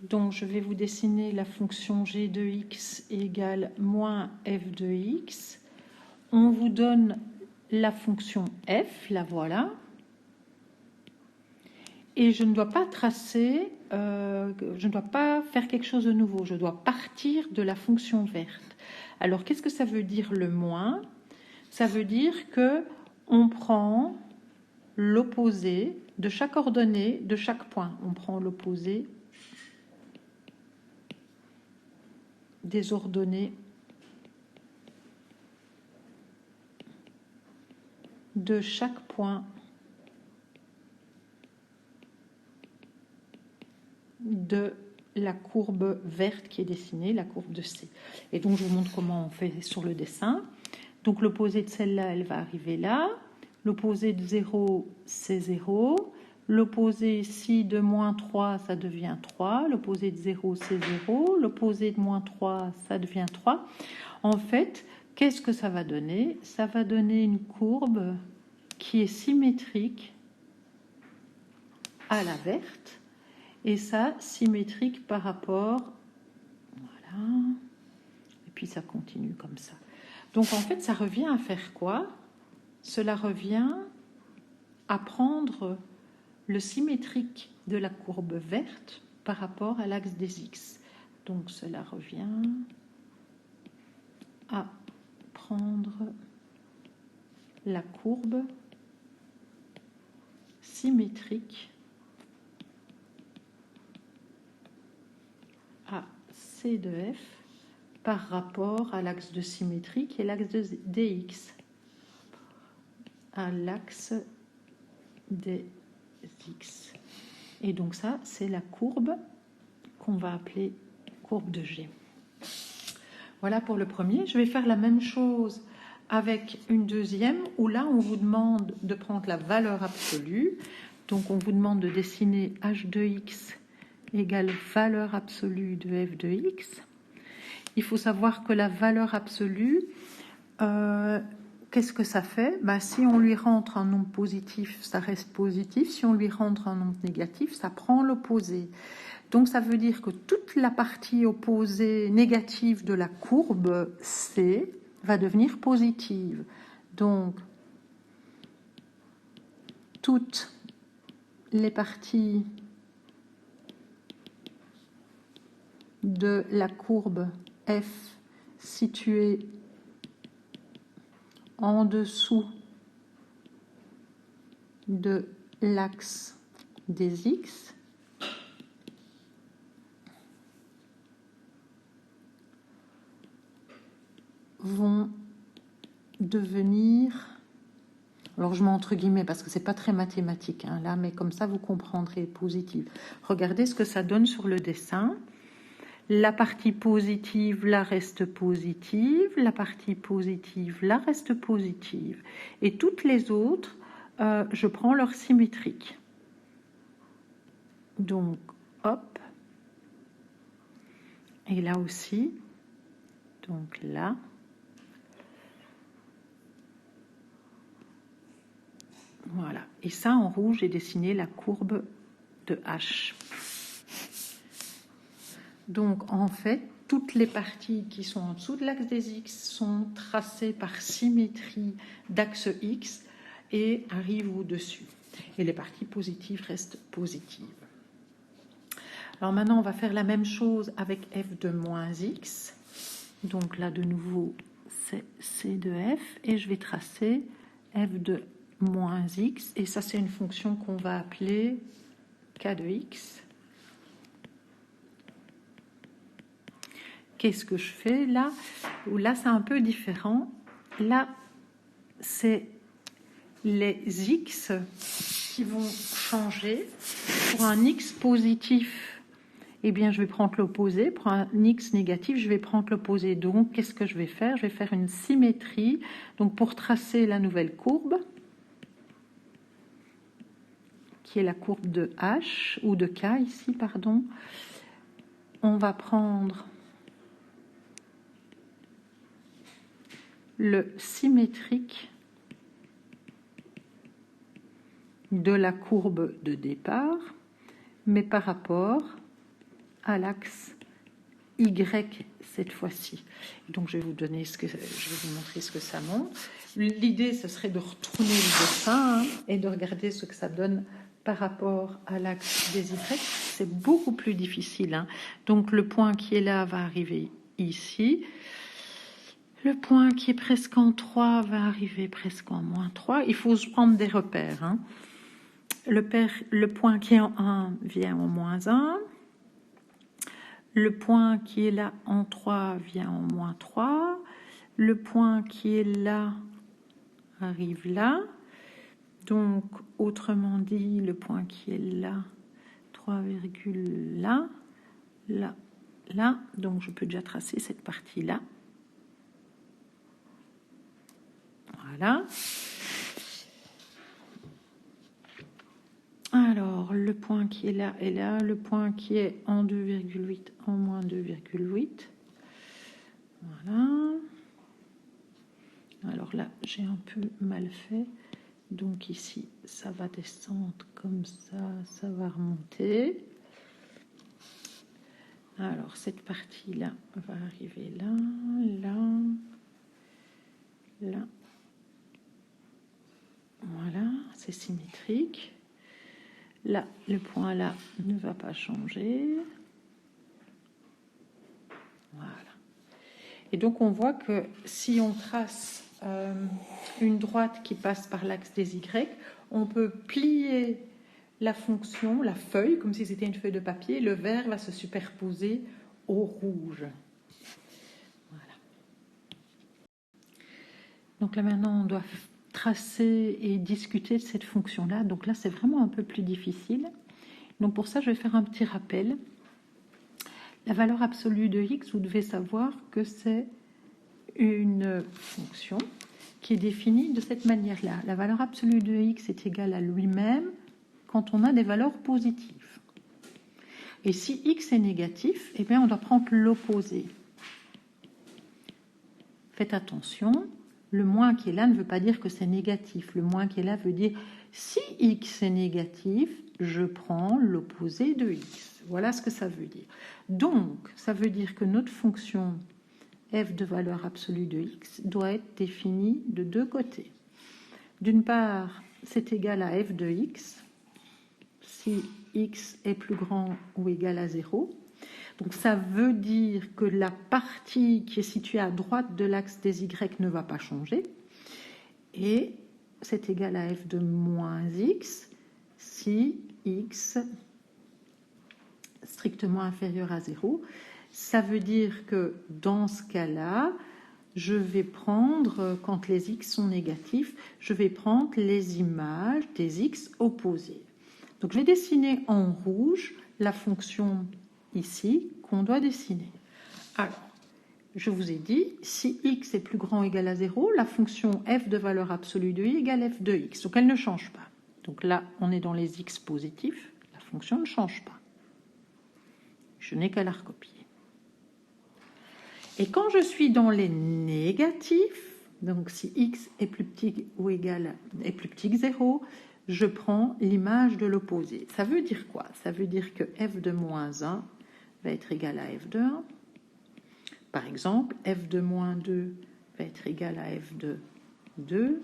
Donc, je vais vous dessiner la fonction g de x égale moins f de x. On vous donne la fonction f, la voilà. Et je ne dois pas tracer, je ne dois pas faire quelque chose de nouveau. Je dois partir de la fonction verte. Alors, qu'est-ce que ça veut dire le moins? Ça veut dire que on prend l'opposé de chaque ordonnée, de chaque point. On prend l'opposé des ordonnées de chaque point de la courbe verte qui est dessinée, la courbe de C. Et donc, je vous montre comment on fait sur le dessin. Donc, l'opposé de celle-là, elle va arriver là. L'opposé de 0, c'est 0. L'opposé ici de moins 3, ça devient 3. L'opposé de 0, c'est 0. L'opposé de moins 3, ça devient 3. En fait, qu'est-ce que ça va donner? Ça va donner une courbe qui est symétrique à la verte. Et ça, symétrique par rapport... Voilà. Et puis, ça continue comme ça. Donc, en fait, ça revient à faire quoi? Cela revient à prendre le symétrique de la courbe verte par rapport à l'axe des x. Donc, cela revient à prendre la courbe symétrique à C de f par rapport à l'axe de symétrie qui est l'axe de dx. À l'axe des x. Et donc ça, c'est la courbe qu'on va appeler courbe de G. Voilà pour le premier. Je vais faire la même chose avec une deuxième, où là, on vous demande de prendre la valeur absolue. Donc, on vous demande de dessiner h de x égale valeur absolue de f de x. Il faut savoir que la valeur absolue, qu'est-ce que ça fait? Si on lui rentre un nombre positif, ça reste positif. Si on lui rentre un nombre négatif, ça prend l'opposé. Donc, ça veut dire que toute la partie opposée négative de la courbe C va devenir positive. Donc, toutes les parties de la courbe F situées en dessous de l'axe des X vont devenir, alors je mets entre guillemets parce que c'est pas très mathématique là, mais comme ça vous comprendrez, positive. Regardez ce que ça donne sur le dessin. La partie positive là reste positive, la partie positive là reste positive, et toutes les autres, je prends leur symétrique. Donc hop, et là aussi, donc là. Voilà, et ça en rouge, j'ai dessiné la courbe de H. Donc en fait, toutes les parties qui sont en dessous de l'axe des X sont tracées par symétrie d'axe X et arrivent au-dessus. Et les parties positives restent positives. Alors maintenant, on va faire la même chose avec f de moins x. Donc là, de nouveau, c'est c de f. Et je vais tracer f de moins x, et ça c'est une fonction qu'on va appeler k de x. Qu'est-ce que je fais là? Là c'est un peu différent. Là c'est les x qui vont changer. Pour un x positif, eh bien je vais prendre l'opposé. Pour un x négatif, je vais prendre l'opposé. Donc qu'est-ce que je vais faire? Je vais faire une symétrie. Donc pour tracer la nouvelle courbe, qui est la courbe de H, ou de K ici, pardon, on va prendre le symétrique de la courbe de départ, mais par rapport à l'axe Y cette fois-ci. Donc je vais vous donner je vais vous montrer ce que ça montre. L'idée, ce serait de retourner le dessin et de regarder ce que ça donne par rapport à l'axe des Y. C'est beaucoup plus difficile. Donc le point qui est là va arriver ici. Le point qui est presque en 3 va arriver presque en moins 3. Il faut se prendre des repères. Le point qui est en 1 vient en moins 1. Le point qui est là en 3 vient en moins 3. Le point qui est là arrive là. Donc, autrement dit, le point qui est là, 3, là, là, là. Donc, je peux déjà tracer cette partie-là. Voilà. Alors, le point qui est là et là, le point qui est en 2,8, en moins 2,8. Voilà. Alors là, j'ai un peu mal fait. Donc ici, ça va descendre comme ça, ça va remonter. Alors, cette partie-là va arriver là, là, là. Voilà, c'est symétrique. Là, le point là ne va pas changer. Voilà. Et donc, on voit que si on trace une droite qui passe par l'axe des Y, on peut plier la fonction, la feuille, comme si c'était une feuille de papier. Le vert va se superposer au rouge. Voilà. Donc là, maintenant, on doit tracer et discuter de cette fonction-là. Donc là, c'est vraiment un peu plus difficile. Donc pour ça, je vais faire un petit rappel. La valeur absolue de x, vous devez savoir que c'est une fonction qui est définie de cette manière-là. La valeur absolue de x est égale à lui-même quand on a des valeurs positives. Et si x est négatif, eh bien on doit prendre l'opposé. Faites attention, le moins qui est là ne veut pas dire que c'est négatif. Le moins qui est là veut dire si x est négatif, je prends l'opposé de x. Voilà ce que ça veut dire. Donc, ça veut dire que notre fonction f de valeur absolue de x doit être définie de deux côtés. D'une part, c'est égal à f de x, si x est plus grand ou égal à 0. Donc ça veut dire que la partie qui est située à droite de l'axe des y ne va pas changer. Et c'est égal à f de moins x si x strictement inférieur à 0. Ça veut dire que dans ce cas-là, je vais prendre, quand les x sont négatifs, je vais prendre les images des x opposés. Donc je vais dessiner en rouge la fonction ici qu'on doit dessiner. Alors, je vous ai dit, si x est plus grand ou égal à 0, la fonction f de valeur absolue de y égale f de x. Donc elle ne change pas. Donc là, on est dans les x positifs, la fonction ne change pas. Je n'ai qu'à la recopier. Et quand je suis dans les négatifs, donc si x est plus petit ou égal est plus petit que 0, je prends l'image de l'opposé. Ça veut dire quoi? Ça veut dire que f de moins 1 va être égal à f de 1. Par exemple, f de moins 2 va être égal à f de 2.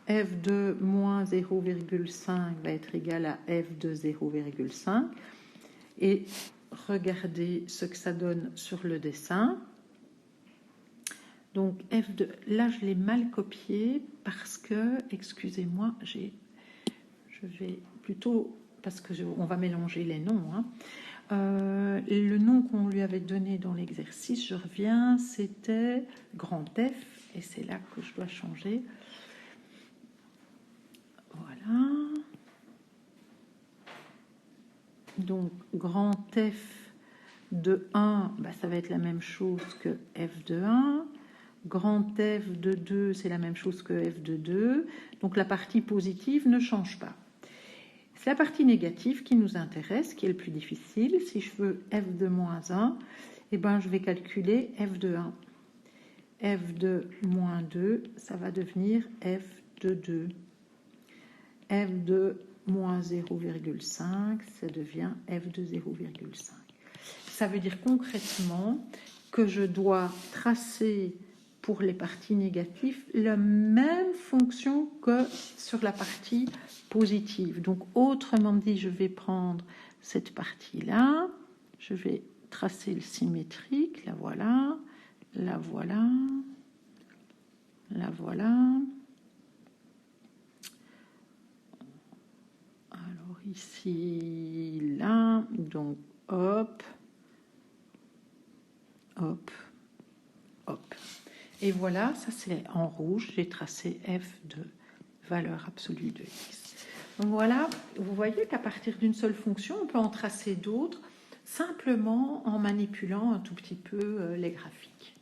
F de moins 0,5 va être égal à f de 0,5. Et regardez ce que ça donne sur le dessin. Donc, là, je l'ai mal copié parce que, excusez-moi, je vais plutôt, parce qu'on va mélanger les noms. Le nom qu'on lui avait donné dans l'exercice, je reviens, c'était grand F, et c'est là que je dois changer. Voilà. Donc, grand F de 1, ça va être la même chose que F de 1. Grand F de 2, c'est la même chose que F de 2. Donc, la partie positive ne change pas. C'est la partie négative qui nous intéresse, qui est le plus difficile. Si je veux f de moins 1, je vais calculer f de 1. F de moins 2, ça va devenir f de 2. F de moins 0,5, ça devient f de 0,5. ça veut dire concrètement que je dois tracer pour les parties négatives la même fonction que sur la partie positive. Donc, autrement dit, je vais prendre cette partie-là, je vais tracer le symétrique, la voilà, la voilà, la voilà. Alors ici, là, donc hop, hop, hop. Et voilà, ça c'est en rouge, j'ai tracé f de valeur absolue de x. Donc voilà, vous voyez qu'à partir d'une seule fonction, on peut en tracer d'autres, simplement en manipulant un tout petit peu les graphiques.